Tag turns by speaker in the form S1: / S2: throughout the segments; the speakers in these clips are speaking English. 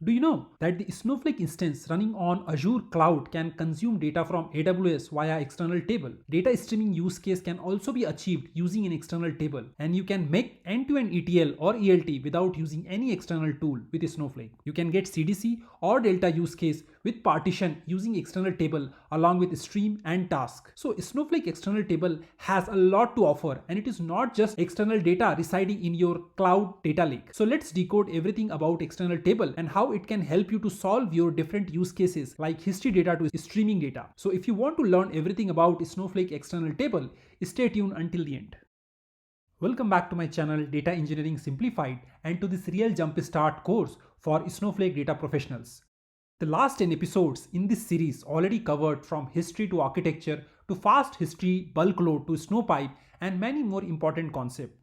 S1: Do you know that the Snowflake instance running on Azure cloud can consume data from AWS via external table? Data streaming use case can also be achieved using an external table, and you can make end-to-end ETL or ELT without using any external tool with Snowflake. You can get CDC or Delta use case with partition using external table along with stream and task. So Snowflake external table has a lot to offer, and it is not just external data residing in your cloud data lake. So let's decode everything about external table and how it can help you to solve your different use cases like history data to streaming data. So if you want to learn everything about Snowflake external table, stay tuned until the end. Welcome back to my channel Data Engineering Simplified and to this real jumpstart course for Snowflake data professionals. The last 10 episodes in this series already covered from history to architecture to fast history, bulk load to Snowpipe and many more important concepts.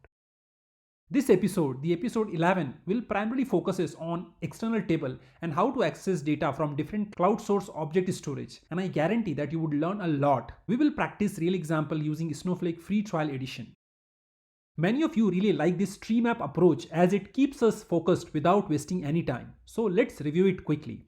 S1: This episode, the episode 11, will primarily focuses on external table and how to access data from different cloud source object storage, and I guarantee that you would learn a lot. We will practice real example using Snowflake free trial edition. Many of you really like this tree map approach as it keeps us focused without wasting any time. So let's review it quickly.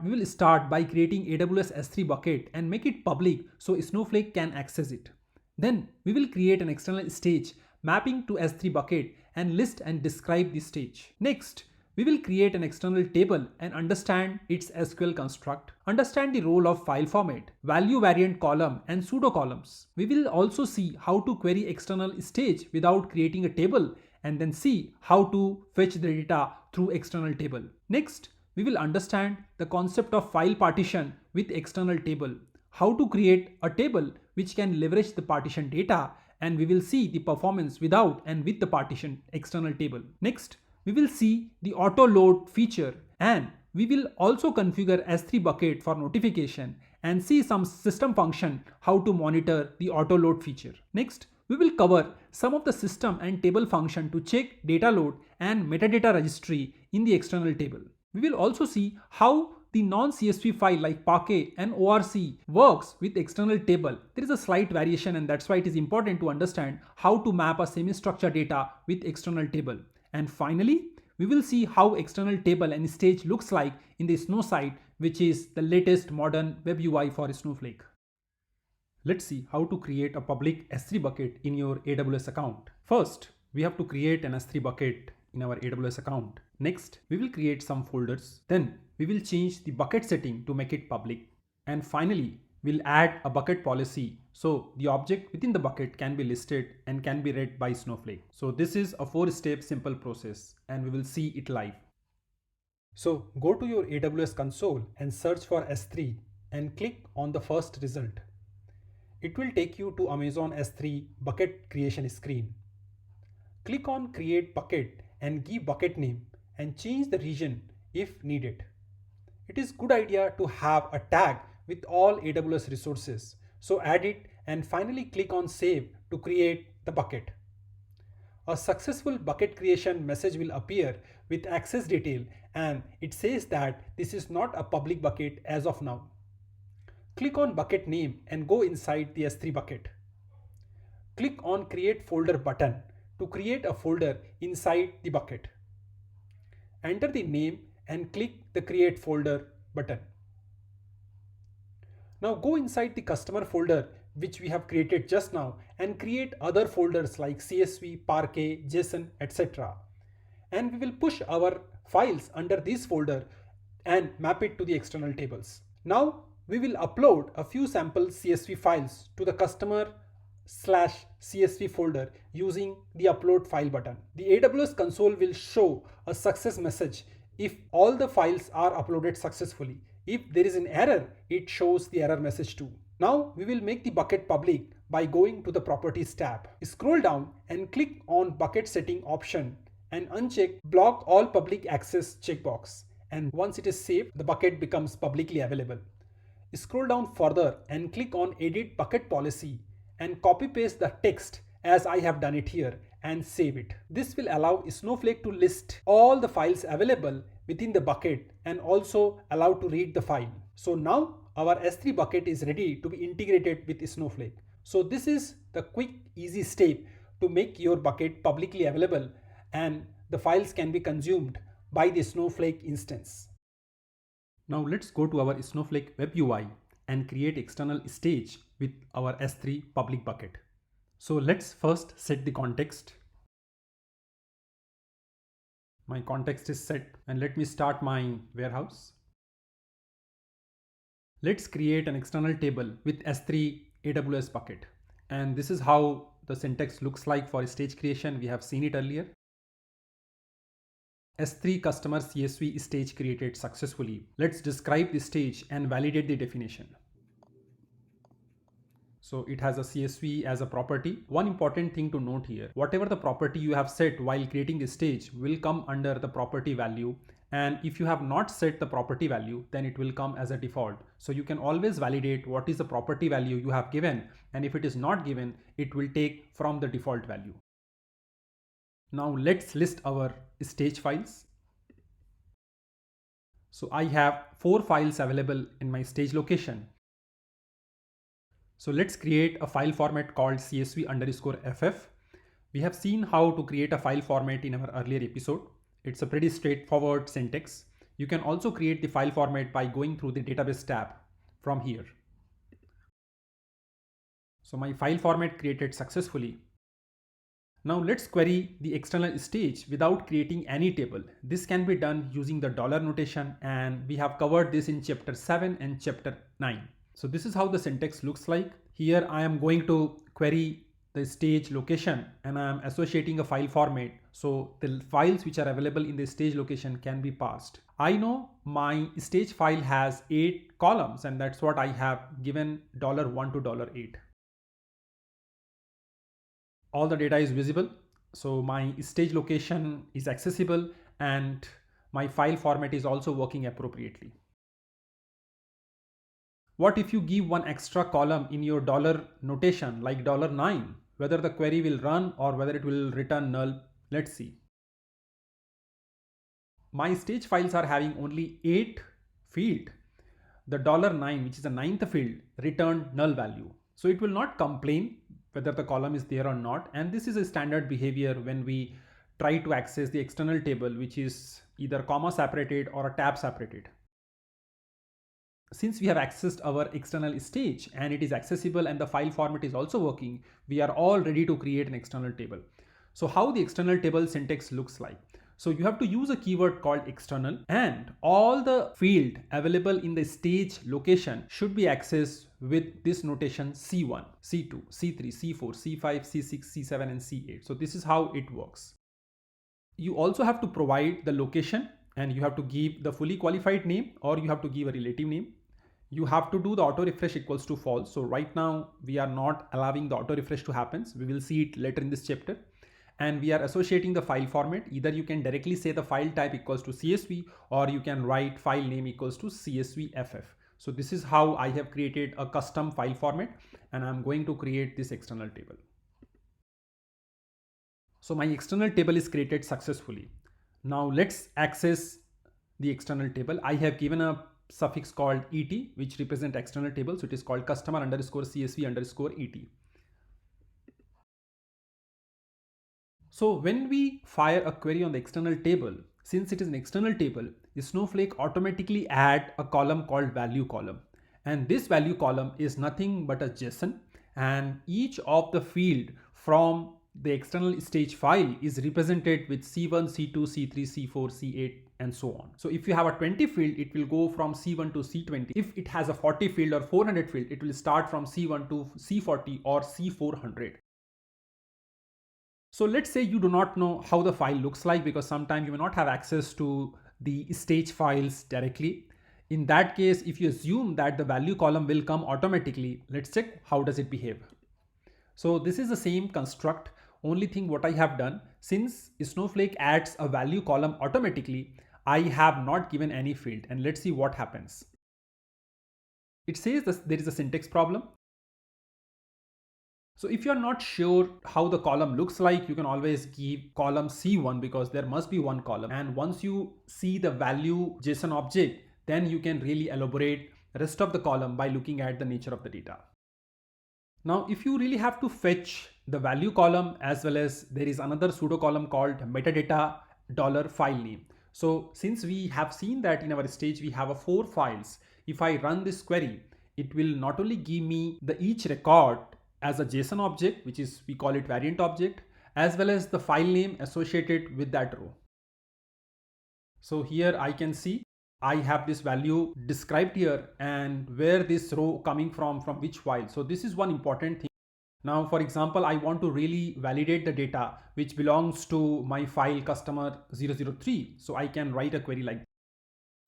S1: We will start by creating AWS S3 bucket and make it public so Snowflake can access it. Then we will create an external stage mapping to S3 bucket and list and describe the stage. Next, we will create an external table and understand its SQL construct, understand the role of file format, value variant column and pseudo columns. We will also see how to query external stage without creating a table and then see how to fetch the data through external table. Next, we will understand the concept of file partition with external table, how to create a table which can leverage the partition data, and we will see the performance without and with the partition external table. Next, we will see the auto load feature, and we will also configure S3 bucket for notification and see some system function how to monitor the auto load feature. Next, we will cover some of the system and table function to check data load and metadata registry in the external table. We will also see how the non-CSV file like Parquet and ORC works with external table. There is a slight variation, and that's why it is important to understand how to map a semi-structured data with external table. And finally, we will see how external table and stage looks like in the Snow site, which is the latest modern web UI for Snowflake. Let's see how to create a public S3 bucket in your AWS account. First, we have to create an S3 bucket in our AWS account. Next, we will create some folders. Then we will change the bucket setting to make it public. And finally, we'll add a bucket policy so the object within the bucket can be listed and can be read by Snowflake. So this is a 4-step simple process and we will see it live. So go to your AWS console and search for S3 and click on the first result. It will take you to Amazon S3 bucket creation screen. Click on create bucket and give bucket name and change the region if needed. It is good idea to have a tag with all AWS resources. So add it and finally click on save to create the bucket. A successful bucket creation message will appear with access detail, and it says that this is not a public bucket as of now. Click on bucket name and go inside the S3 bucket. Click on create folder button to create a folder inside the bucket. Enter the name and click the create folder button. Now go inside the customer folder which we have created just now and create other folders like CSV, Parquet, JSON, etc. And we will push our files under this folder and map it to the external tables. Now we will upload a few sample CSV files to the customer/CSV folder using the upload file button. The AWS console will show a success message if all the files are uploaded successfully. If there is an error, it shows the error message too. Now we will make the bucket public by going to the properties tab. Scroll down and click on bucket setting option and uncheck block all public access checkbox. And once it is saved, the bucket becomes publicly available. Scroll down further and click on edit bucket policy and copy paste the text as I have done it here and save it. This will allow Snowflake to list all the files available within the bucket and also allow to read the file. So now our S3 bucket is ready to be integrated with Snowflake. So this is the quick, easy step to make your bucket publicly available and the files can be consumed by the Snowflake instance. Now let's go to our Snowflake web UI and create external stage with our S3 public bucket. So let's first set the context. My context is set, and let me start my warehouse. Let's create an external table with S3 AWS bucket. And this is how the syntax looks like for stage creation. We have seen it earlier. S3 customer CSV stage created successfully. Let's describe the stage and validate the definition. So it has a CSV as a property. One important thing to note here, whatever the property you have set while creating the stage will come under the property value. And if you have not set the property value, then it will come as a default. So you can always validate what is the property value you have given. And if it is not given, it will take from the default value. Now let's list our stage files. So I have 4 files available in my stage location. So let's create a file format called CSV_FF. We have seen how to create a file format in our earlier episode. It's a pretty straightforward syntax. You can also create the file format by going through the database tab from here. So my file format created successfully. Now let's query the external stage without creating any table. This can be done using the dollar notation, and we have covered this in chapter 7 and chapter 9. So this is how the syntax looks like. Here I am going to query the stage location and I am associating a file format. So the files which are available in the stage location can be parsed. I know my stage file has 8 columns, and that's what I have given $1 to $8. All the data is visible. So my stage location is accessible and my file format is also working appropriately. What if you give one extra column in your dollar notation like $9? Whether the query will run or whether it will return null, let's see. My stage files are having only 8 field. The $9, which is the 9th field, returned null value. So it will not complain whether the column is there or not. And this is a standard behavior when we try to access the external table, which is either comma separated or a tab separated. Since we have accessed our external stage and it is accessible and the file format is also working, we are all ready to create an external table. So how the external table syntax looks like. So you have to use a keyword called external, and all the field available in the stage location should be accessed with this notation C1, C2, C3, C4, C5, C6, C7 and C8. So this is how it works. You also have to provide the location, and you have to give the fully qualified name or you have to give a relative name. You have to do the auto refresh equals to false. So right now we are not allowing the auto refresh to happen. We will see it later in this chapter. And we are associating the file format. Either you can directly say the file type equals to CSV, or you can write file name equals to CSVFF. So this is how I have created a custom file format, and I'm going to create this external table. So my external table is created successfully. Now let's access the external table. I have given a suffix called ET, which represent external table. So it is called customer_CSV_ET. So when we fire a query on the external table, since it is an external table, the Snowflake automatically add a column called value column. And this value column is nothing but a JSON, and each of the field from the external stage file is represented with C1, C2, C3, C4, C8 and so on. So if you have a 20 field, it will go from C1 to C20. If it has a 40 field or 400 field, it will start from C1 to C40 or C400. So let's say you do not know how the file looks like, because sometimes you may not have access to the stage files directly. In that case, if you assume that the value column will come automatically, let's check how does it behave. So this is the same construct. Only thing what I have done, since Snowflake adds a value column automatically, I have not given any field, and let's see what happens. It says that there is a syntax problem. So if you're not sure how the column looks like, you can always give column C1, because there must be one column. And once you see the value JSON object, then you can really elaborate the rest of the column by looking at the nature of the data. Now, if you really have to fetch the value column, as well as there is another pseudo column called metadata $file name. So since we have seen that in our stage we have a 4 files, if I run this query, it will not only give me the each record as a JSON object, which is we call it variant object, as well as the file name associated with that row. So here I can see I have this value described here and where this row coming from which file. So this is one important thing. Now, for example, I want to really validate the data which belongs to my file customer 003. So I can write a query like this.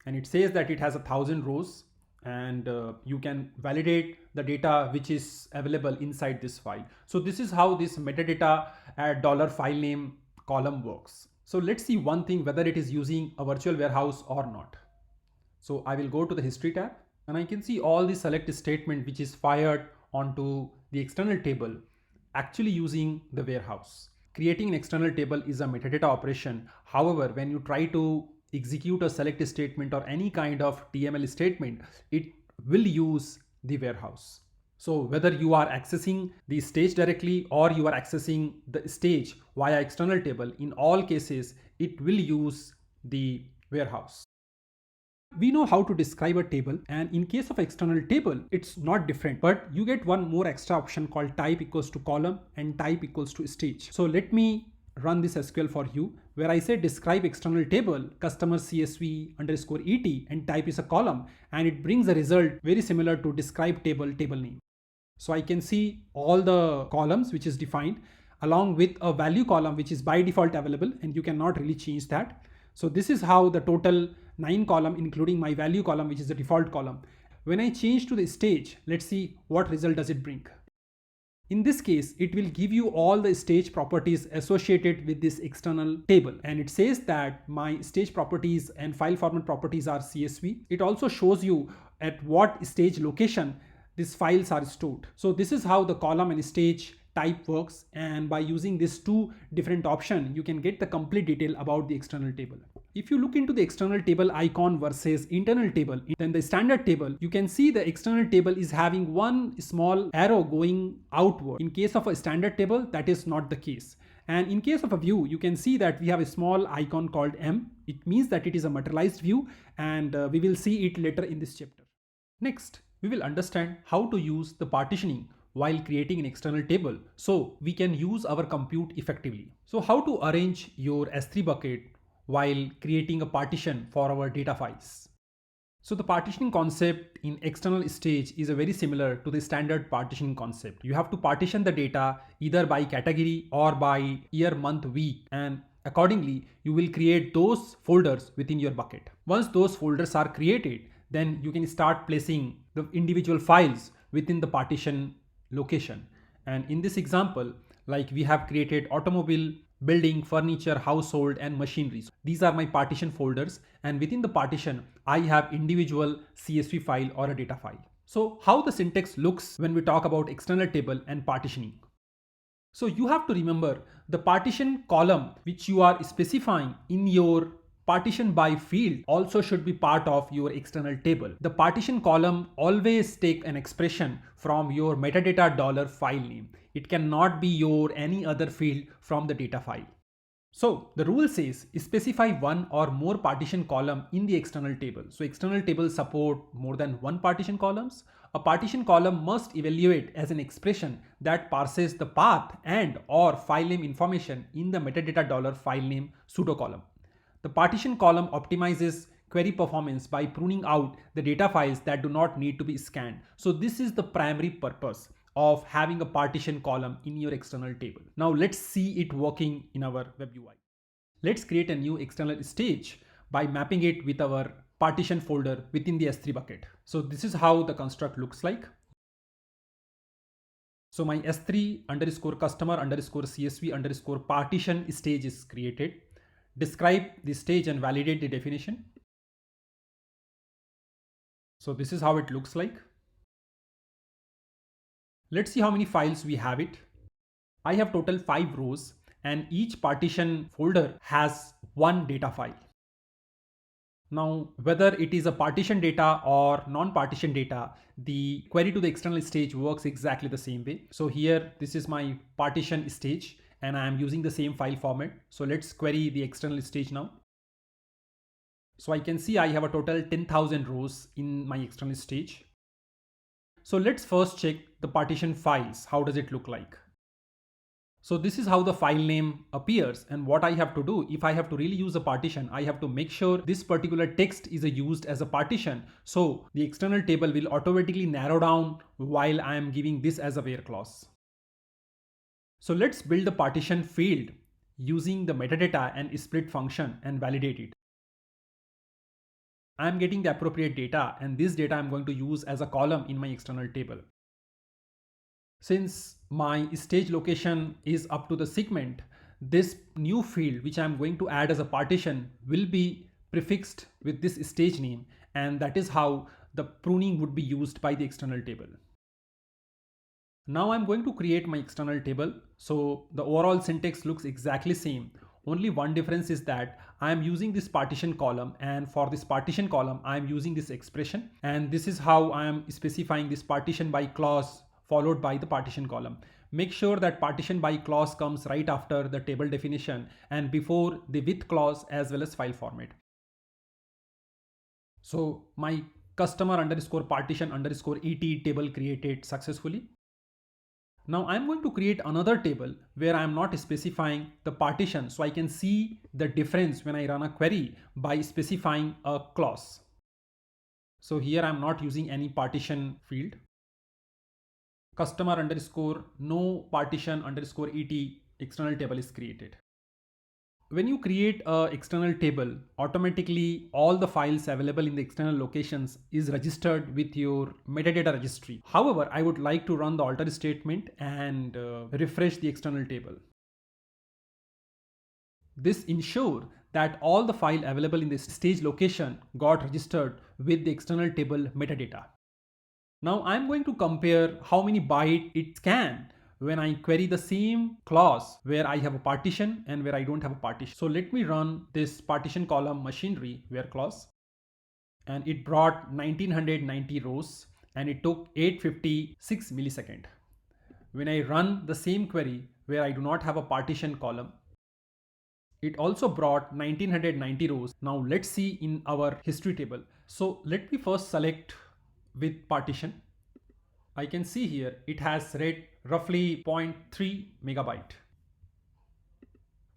S1: And it says that it has 1,000 rows and you can validate the data which is available inside this file. So this is how this metadata at $file name column works. So let's see one thing, whether it is using a virtual warehouse or not. So I will go to the history tab and I can see all the select statement which is fired onto the external table actually using the warehouse. Creating an external table is a metadata operation. However, when you try to execute a select statement or any kind of TML statement, it will use the warehouse. So whether you are accessing the stage directly or you are accessing the stage via external table, in all cases, it will use the warehouse. We know how to describe a table, and in case of external table it's not different, but you get one more extra option called type equals to column and type equals to stage. So let me run this SQL for you, where I say describe external table customer CSV underscore ET and type is a column, and it brings a result very similar to describe table name. So I can see all the columns which is defined along with a value column which is by default available, and you cannot really change that. So this is how the total 9 column, including my value column, which is the default column. When I change to the stage, let's see what result does it bring. In this case, it will give you all the stage properties associated with this external table. And it says that my stage properties and file format properties are CSV. It also shows you at what stage location these files are stored. So this is how the column and stage type works, and by using these two different options you can get the complete detail about the external table. If you look into the external table icon versus internal table, then the standard table, you can see the external table is having one small arrow going outward. In case of a standard table, that is not the case. And in case of a view, you can see that we have a small icon called M. It means that it is a materialized view, and we will see it later in this chapter. Next, we will understand how to use the partitioning while creating an external table so we can use our compute effectively. So how to arrange your S3 bucket while creating a partition for our data files. So the partitioning concept in external stage is very similar to the standard partitioning concept. You have to partition the data either by category or by year, month, week, and accordingly you will create those folders within your bucket. Once those folders are created, then you can start placing the individual files within the partition location. And in this example, like we have created automobile, building, furniture, household, and machinery. These are my partition folders, and within the partition I have individual CSV file or a data file. So how the syntax looks when we talk about external table and partitioning. So you have to remember the partition column which you are specifying in your partition by field also should be part of your external table. The partition column always take an expression from your metadata $file name. It cannot be your any other field from the data file. So the rule says specify one or more partition column in the external table. So external tables support more than one partition columns. A partition column must evaluate as an expression that parses the path and or file name information in the metadata $file name pseudo column. The partition column optimizes query performance by pruning out the data files that do not need to be scanned. So this is the primary purpose of having a partition column in your external table. Now let's see it working in our web UI. Let's create a new external stage by mapping it with our partition folder within the S3 bucket. So this is how the construct looks like. So my S3 underscore customer underscore CSV underscore partition stage is created. Describe the stage and validate the definition. So this is how it looks like. Let's see how many files we have it. I have total 5 rows, and each partition folder has one data file. Now, whether it is a partition data or non-partition data, the query to the external stage works exactly the same way. So here, this is my partition stage, and I am using the same file format. So let's query the external stage now. So I can see I have a total 10,000 rows in my external stage. So let's first check the partition files. How does it look like? So this is how the file name appears, and what I have to do, if I have to really use a partition, I have to make sure this particular text is used as a partition. So the external table will automatically narrow down while I am giving this as a where clause. So let's build the partition field using the metadata and split function and validate it. I'm getting the appropriate data, and this data I'm going to use as a column in my external table. Since my stage location is up to the segment, this new field which I'm going to add as a partition will be prefixed with this stage name, and that is how the pruning would be used by the external table. Now I'm going to create my external table. So the overall syntax looks exactly same. Only one difference is that I am using this partition column, and for this partition column I am using this expression, and this is how I am specifying this partition by clause followed by the partition column. Make sure that partition by clause comes right after the table definition and before the with clause as well as file format. So my customer underscore partition underscore et table created successfully. Now I'm going to create another table where I'm not specifying the partition, so I can see the difference when I run a query by specifying a clause. So here I'm not using any partition field. Customer underscore no partition underscore et external table is created. When you create a external table, automatically all the files available in the external locations is registered with your metadata registry. However, I would like to run the alter statement and refresh the external table. This ensures that all the file available in this stage location got registered with the external table metadata. Now I'm going to compare how many bytes it scans when I query the same clause where I have a partition and where I don't have a partition. So let me run this partition column machinery where clause, and it brought 1990 rows and it took 856 millisecond. When I run the same query where I do not have a partition column, it also brought 1990 rows. Now let's see in our history table. So let me first select with partition. I can see here it has read roughly 0.3 megabyte.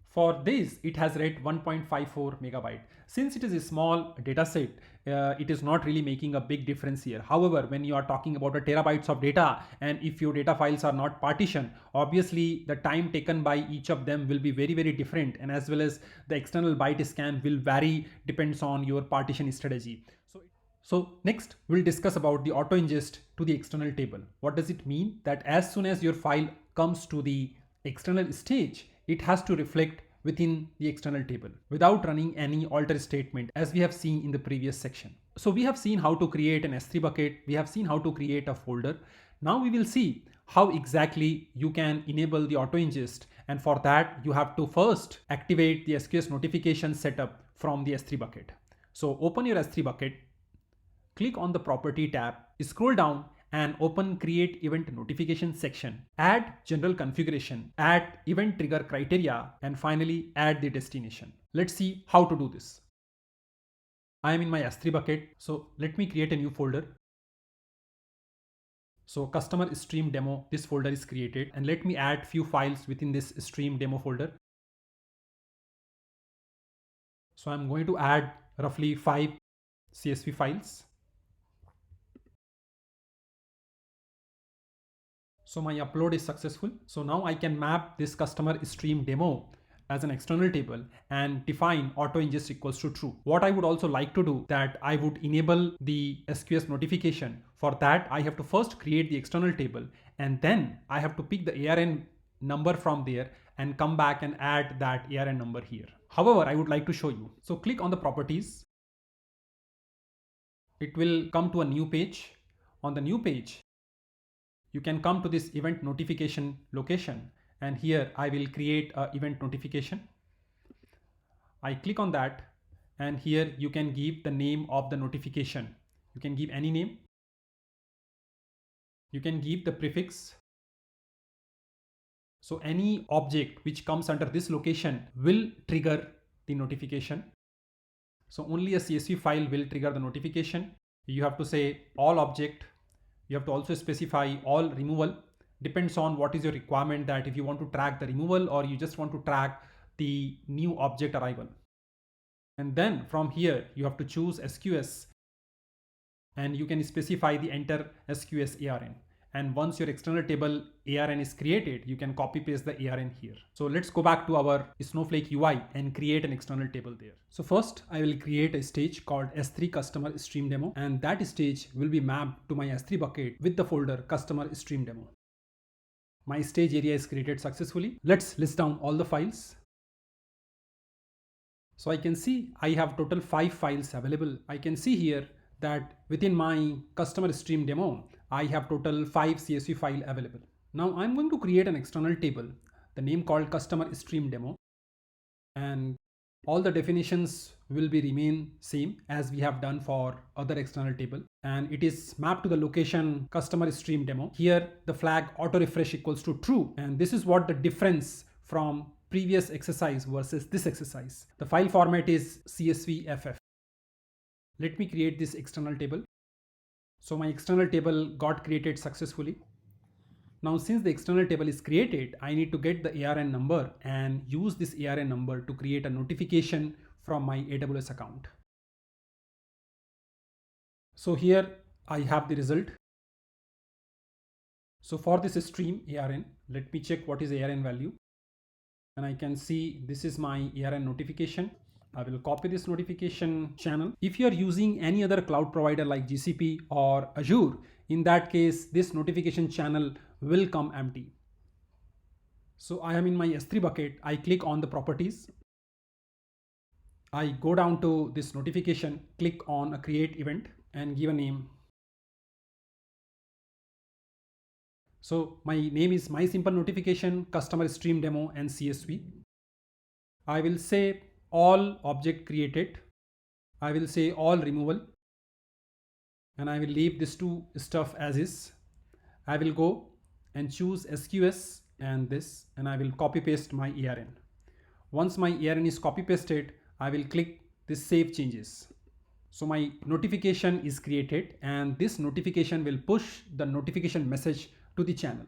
S1: For this, it has read 1.54 megabyte. Since it is a small data set, it is not really making a big difference here. However, when you are talking about a terabytes of data, and if your data files are not partitioned, obviously the time taken by each of them will be very, very different, and as well as the external byte scan will vary depends on your partition strategy. So next we'll discuss about the auto ingest to the external table. What does it mean? That as soon as your file comes to the external stage, it has to reflect within the external table without running any alter statement, as we have seen in the previous section. So we have seen how to create an S3 bucket. We have seen how to create a folder. Now we will see how exactly you can enable the auto ingest. And for that, you have to first activate the SQS notification setup from the S3 bucket. So open your S3 bucket. Click on the property tab, scroll down and open create event notification section. Add general configuration, add event trigger criteria, and finally add the destination. Let's see how to do this. I am in my S3 bucket. So let me create a new folder. So customer stream demo, this folder is created, and let me add few files within this stream demo folder. So I'm going to add roughly 5 CSV files. So my upload is successful. So now I can map this customer stream demo as an external table and define auto ingest equals to true. What I would also like to do that I would enable the SQS notification. For that, I have to first create the external table, and then I have to pick the ARN number from there and come back and add that ARN number here. However, I would like to show you. So click on the properties. It will come to a new page. On the new page, you can come to this event notification location, and here I will create an event notification. I click on that, and here you can give the name of the notification. You can give any name. You can give the prefix. So any object which comes under this location will trigger the notification. So only a CSV file will trigger the notification. You have to say all object. You have to also specify all removal. Depends on what is your requirement, that if you want to track the removal or you just want to track the new object arrival. And then from here, you have to choose SQS and you can specify the enter SQS ARN. And once your external table ARN is created, you can copy paste the ARN here. So let's go back to our Snowflake UI and create an external table there. So first I will create a stage called S3 customer stream demo, and that stage will be mapped to my S3 bucket with the folder customer stream demo. My stage area is created successfully. Let's list down all the files. So I can see I have total 5 files available. I can see here that within my customer stream demo, I have total 5 CSV file available. Now I'm going to create an external table, the name called customer stream demo, and all the definitions will be remain same as we have done for other external table, and it is mapped to the location customer stream demo. Here the flag auto refresh equals to true, and this is what the difference from previous exercise versus this exercise. The file format is CSVFF. Let me create this external table. So my external table got created successfully. Now since the external table is created, I need to get the ARN number and use this ARN number to create a notification from my AWS account. So here I have the result. So for this stream ARN, let me check what is ARN value. And I can see this is my ARN notification. I will copy this notification channel. If you are using any other cloud provider like GCP or Azure, in that case, this notification channel will come empty. So I am in my S3 bucket. I click on the properties. I go down to this notification, click on a create event and give a name. So my name is my simple notification, customer stream demo and CSV. I will say all object created. I will say all removal, and I will leave this two stuff as is. I will go and choose SQS and this, and I will copy paste my ARN. Once my ARN is copy pasted, I will click this save changes. So my notification is created, and this notification will push the notification message to the channel.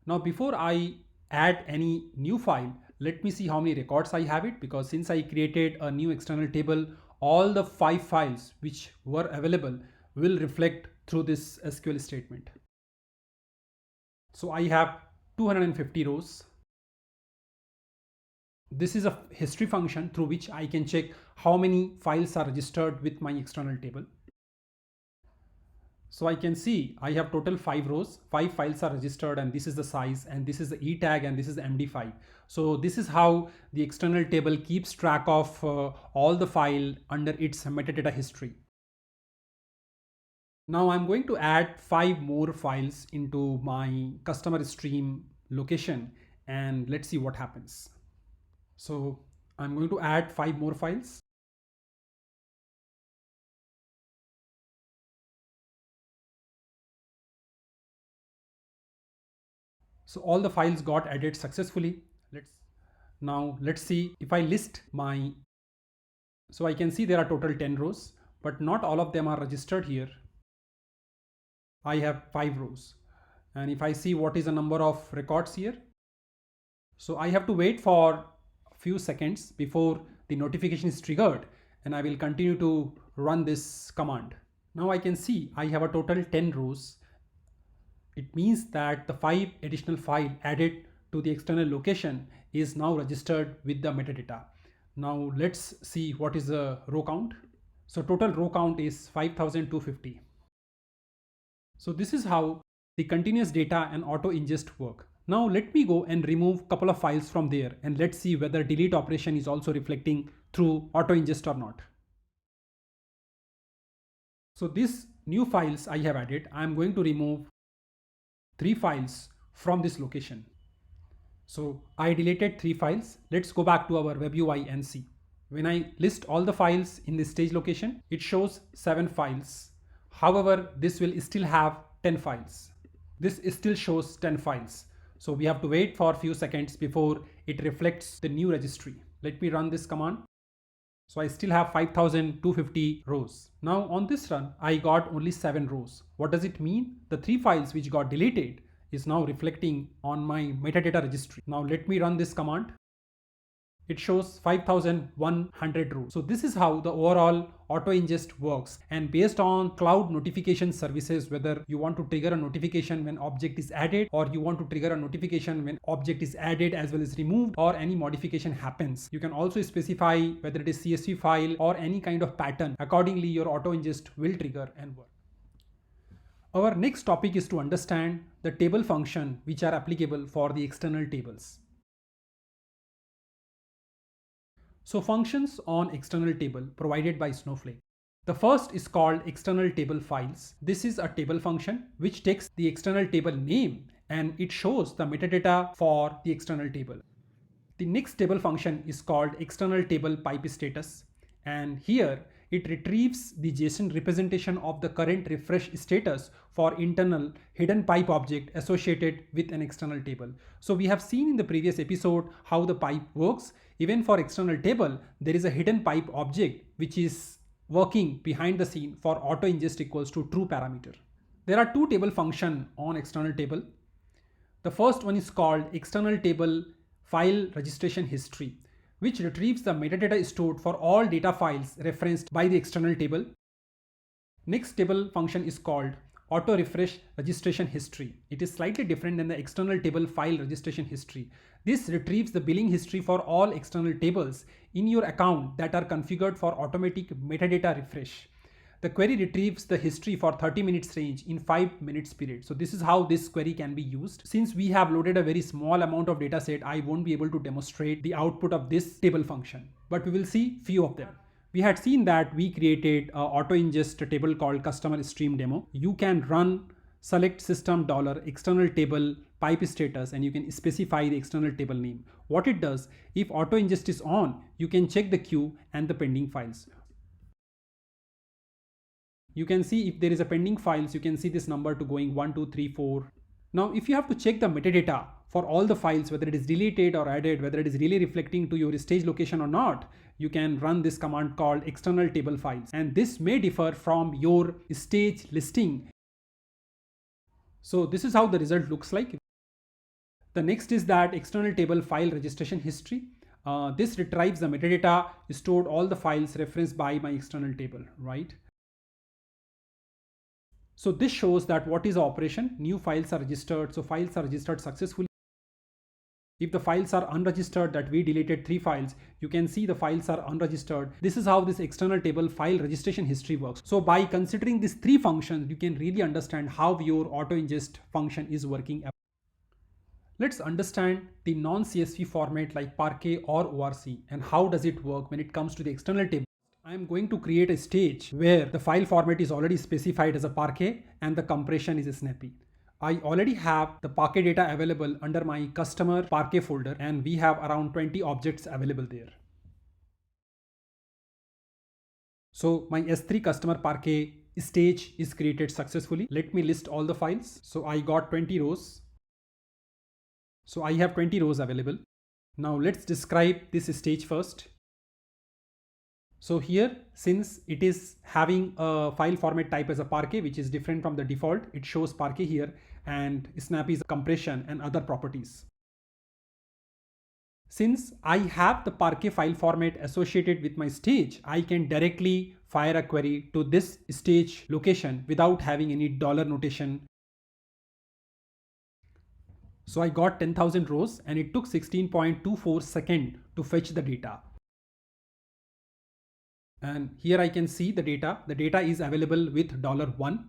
S1: Now before I add any new file, let me see how many records I have it, because since I created a new external table, all the 5 files which were available will reflect through this SQL statement. So I have 250 rows. This is a history function through which I can check how many files are registered with my external table. So I can see I have total 5 rows, 5 files are registered, and this is the size, and this is the E tag, and this is the MD5. So this is how the external table keeps track of all the file under its metadata history. Now I'm going to add 5 more files into my customer stream location, and let's see what happens. So I'm going to add 5 more files. So all the files got added successfully. Let's see if I list my, so I can see there are total 10 rows, but not all of them are registered here. I have 5 rows. And if I see what is the number of records here, so I have to wait for a few seconds before the notification is triggered, and I will continue to run this command. Now I can see I have a total 10 rows. It means that the 5 additional file added to the external location is now registered with the metadata. Now let's see what is the row count. So total row count is 5250. So this is how the continuous data and auto ingest work. Now let me go and remove a couple of files from there, and let's see whether delete operation is also reflecting through auto ingest or not. So these new files I have added, I am going to remove 3 files from this location. So I deleted 3 files. Let's go back to our web UI and see. When I list all the files in this stage location, it shows 7 files. However, this will still have 10 files. This still shows 10 files. So we have to wait for a few seconds before it reflects the new registry. Let me run this command. So I still have 5250 rows. Now on this run, I got only 7 rows. What does it mean? The 3 files which got deleted is now reflecting on my metadata registry. Now let me run this command. It shows 5100 rows. So this is how the overall auto ingest works, and based on cloud notification services, whether you want to trigger a notification when object is added, or you want to trigger a notification when object is added as well as removed, or any modification happens, you can also specify whether it is CSV file or any kind of pattern. Accordingly, your auto ingest will trigger and work. Our next topic is to understand the table function which are applicable for the external tables. So functions on external table provided by Snowflake. The first is called external table files. This is a table function which takes the external table name and it shows the metadata for the external table. The next table function is called external table pipe status, and here it retrieves the JSON representation of the current refresh status for internal hidden pipe object associated with an external table. So we have seen in the previous episode how the pipe works. Even for external table, there is a hidden pipe object which is working behind the scene for auto ingest equals to true parameter. There are two table functions on external table. The first one is called external table file registration history, which retrieves the metadata stored for all data files referenced by the external table. Next table function is called auto refresh registration history. It is slightly different than the external table file registration history. This retrieves the billing history for all external tables in your account that are configured for automatic metadata refresh. The query retrieves the history for 30 minutes range in 5 minutes period. So this is how this query can be used. Since we have loaded a very small amount of data set, I won't be able to demonstrate the output of this table function, but we will see few of them. We had seen that we created an auto ingest table called customer stream demo. You can run select system dollar external table pipe status and you can specify the external table name. What it does, if auto ingest is on, you can check the queue and the pending files. You can see if there is a pending files, you can see this number to going 1, 2, 3, 4. Now, if you have to check the metadata for all the files, whether it is deleted or added, whether it is really reflecting to your stage location or not, you can run this command called external table files. And this may differ from your stage listing. So this is how the result looks like. The next is that external table file registration history. This retrieves the metadata stored all the files referenced by my external table, right? So this shows that what is the operation. New files are registered. So files are registered successfully. If the files are unregistered, that we deleted 3 files, you can see the files are unregistered. This is how this external table file registration history works. So by considering these 3 functions, you can really understand how your auto ingest function is working. Let's understand the non-CSV format like Parquet or ORC and how does it work when it comes to the external table. I am going to create a stage where the file format is already specified as a Parquet and the compression is snappy. I already have the Parquet data available under my customer Parquet folder and we have around 20 objects available there. So my S3 customer Parquet stage is created successfully. Let me list all the files. So I got 20 rows. So I have 20 rows available. Now let's describe this stage first. So here, since it is having a file format type as a Parquet, which is different from the default, it shows Parquet here and snappy is compression and other properties. Since I have the Parquet file format associated with my stage, I can directly fire a query to this stage location without having any dollar notation. So I got 10,000 rows and it took 16.24 seconds to fetch the data. And here I can see the data. The data is available with $1.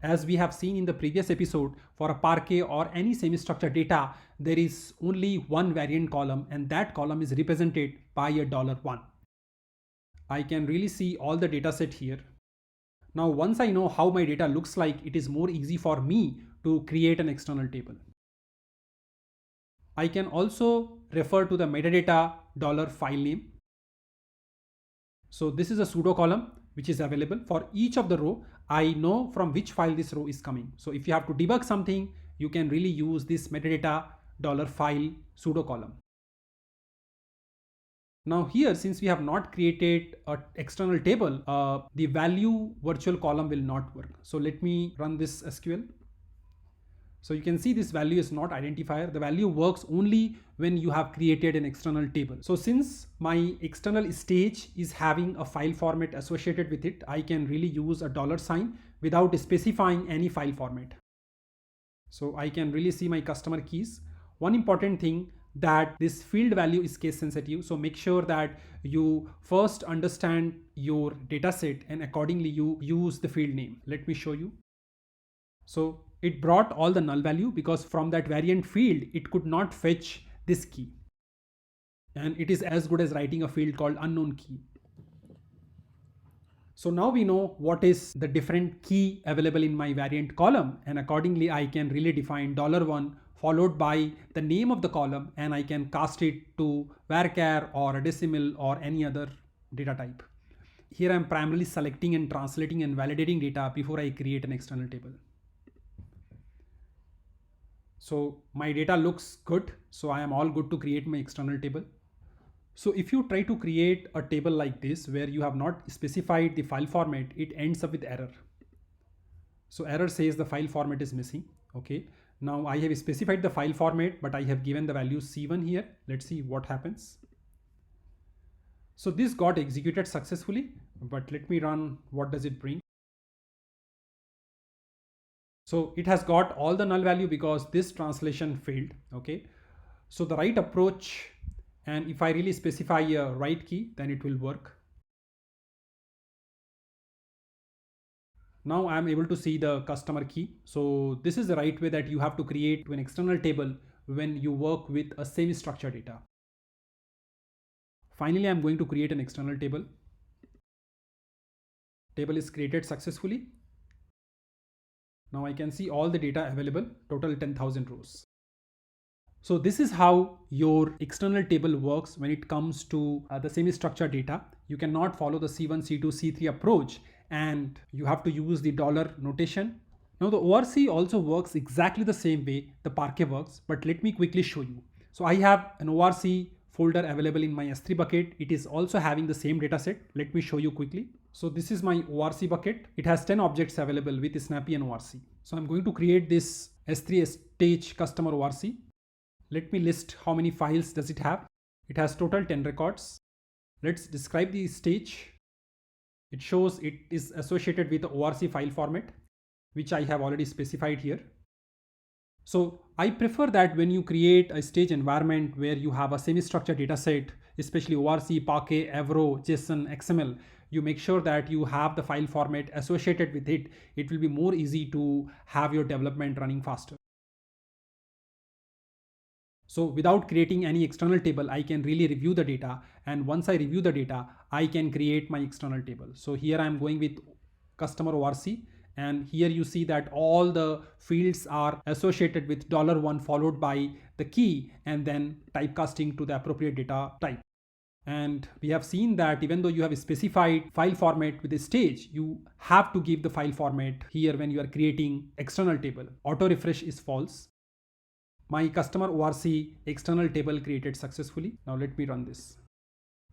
S1: As we have seen in the previous episode, for a Parquet or any semi-structured data, there is only one variant column and that column is represented by a $1. I can really see all the data set here. Now, once I know how my data looks like, it is more easy for me to create an external table. I can also refer to the metadata $file name. So this is a pseudo column which is available for each of the row. I know from which file this row is coming. So if you have to debug something, you can really use this metadata $file pseudo column. Now here, since we have not created an external table, the value virtual column will not work. So let me run this SQL. So you can see this value is not identifier. The value works only when you have created an external table. So since my external stage is having a file format associated with it, I can really use a $sign without specifying any file format. So I can really see my customer keys. One important thing, that this field value is case sensitive. So make sure that you first understand your data set and accordingly you use the field name. Let me show you. So it brought all the null value because from that variant field, it could not fetch this key. And it is as good as writing a field called unknown key. So now we know what is the different key available in my variant column, and accordingly I can really define $1 followed by the name of the column, and I can cast it to varchar or a decimal or any other data type. Here I'm primarily selecting and translating and validating data before I create an external table. So my data looks good. So I am all good to create my external table. So if you try to create a table like this where you have not specified the file format, it ends up with error. So error says the file format is missing. Okay. Now I have specified the file format, but I have given the value C1 here. Let's see what happens. So this got executed successfully, but let me run. What does it bring? So it has got all the null value because this translation failed. Okay. So the right approach, and if I really specify a right key, then it will work. Now I'm able to see the customer key. So this is the right way that you have to create an external table when you work with a semi-structured data. Finally, I'm going to create an external table. Table is created successfully. Now I can see all the data available, total 10,000 rows. So this is how your external table works when it comes to the semi-structured data. You cannot follow the C1, C2, C3 approach, and you have to use the dollar notation. Now the ORC also works exactly the same way the Parquet works, but let me quickly show you. So I have an ORC folder available in my S3 bucket. It is also having the same data set. Let me show you quickly. So this is my ORC bucket. It has 10 objects available with Snappy and ORC. So I'm going to create this S3 stage customer ORC. Let me list how many files does it have. It has total 10 records. Let's describe the stage. It shows it is associated with the ORC file format, which I have already specified here. So I prefer that when you create a stage environment where you have a semi-structured data set, especially ORC, Parquet, Avro, JSON, XML, you make sure that you have the file format associated with it. It will be more easy to have your development running faster. So without creating any external table, I can really review the data. And once I review the data, I can create my external table. So here I'm going with customer ORC. And here you see that all the fields are associated with $1 followed by the key and then typecasting to the appropriate data type. And we have seen that even though you have specified file format with a stage, you have to give the file format here when you are creating external table. Auto refresh is false. My customer ORC external table created successfully. Now let me run this.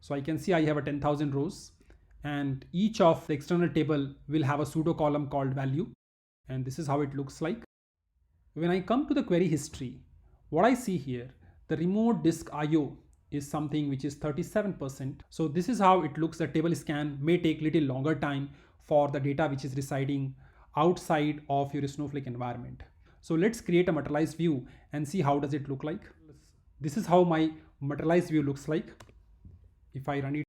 S1: So I can see I have a 10,000 rows, and each of the external table will have a pseudo column called value. And this is how it looks like. When I come to the query history, what I see here, the remote disk IO is something which is 37%. So this is how it looks. The table scan may take little longer time for the data which is residing outside of your Snowflake environment. So let's create a materialized view and see how does it look like. This is how my materialized view looks like. If I run it,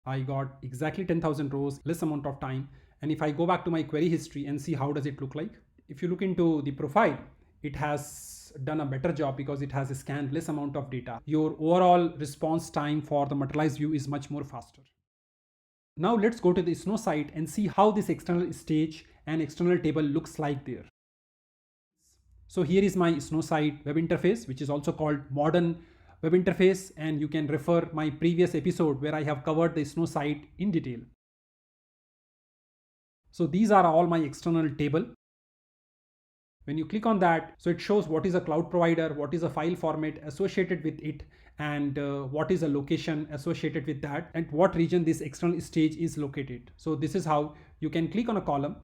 S1: I got exactly 10,000 rows, less amount of time. And if I go back to my query history and see how does it look like. If you look into the profile, it has done a better job because it has scanned less amount of data. Your overall response time for the materialized view is much more faster. Now let's go to the Snow site and see how this external stage and external table looks like there. So here is my Snow site web interface, which is also called modern web interface. And you can refer my previous episode where I have covered the Snow site in detail. So these are all my external table. When you click on that, so it shows what is a cloud provider, what is a file format associated with it, and what is a location associated with that, and what region this external stage is located. So this is how you can click on a column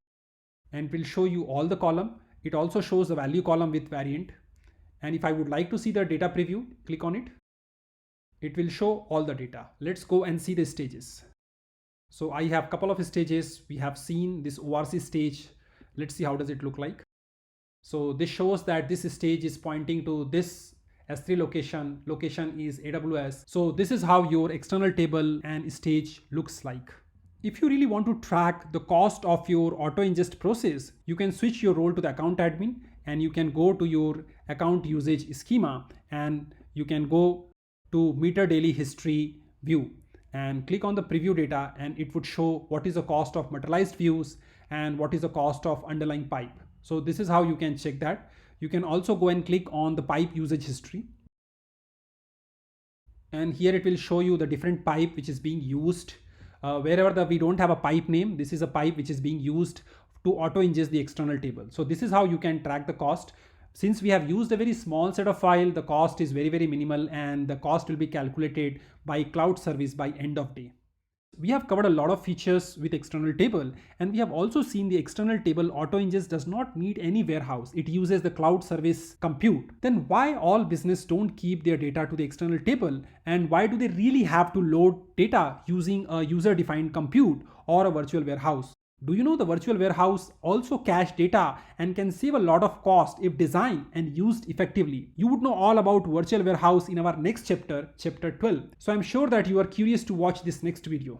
S1: and it will show you all the column. It also shows the value column with variant. And if I would like to see the data preview, click on it. It will show all the data. Let's go and see the stages. So I have a couple of stages. We have seen this ORC stage. Let's see how does it look like. So this shows that this stage is pointing to this S3 location is AWS. So this is how your external table and stage looks like. If you really want to track the cost of your auto ingest process, you can switch your role to the account admin and you can go to your account usage schema and you can go to meter daily history view and click on the preview data, and it would show what is the cost of materialized views and what is the cost of underlying pipe. So this is how you can check that. You can also go and click on the pipe usage history. And here it will show you the different pipe which is being used. Wherever we don't have a pipe name, this is a pipe which is being used to auto ingest the external table. So this is how you can track the cost. Since we have used a very small set of file, the cost is very, very minimal, and the cost will be calculated by cloud service by end of day. We have covered a lot of features with external table, and we have also seen the external table auto ingest does not need any warehouse. It uses the cloud service compute. Then why all business don't keep their data to the external table, and why do they really have to load data using a user defined compute or a virtual warehouse? Do you know the virtual warehouse also cache data and can save a lot of cost if designed and used effectively? You would know all about virtual warehouse in our next chapter, chapter 12. So I'm sure that you are curious to watch this next video.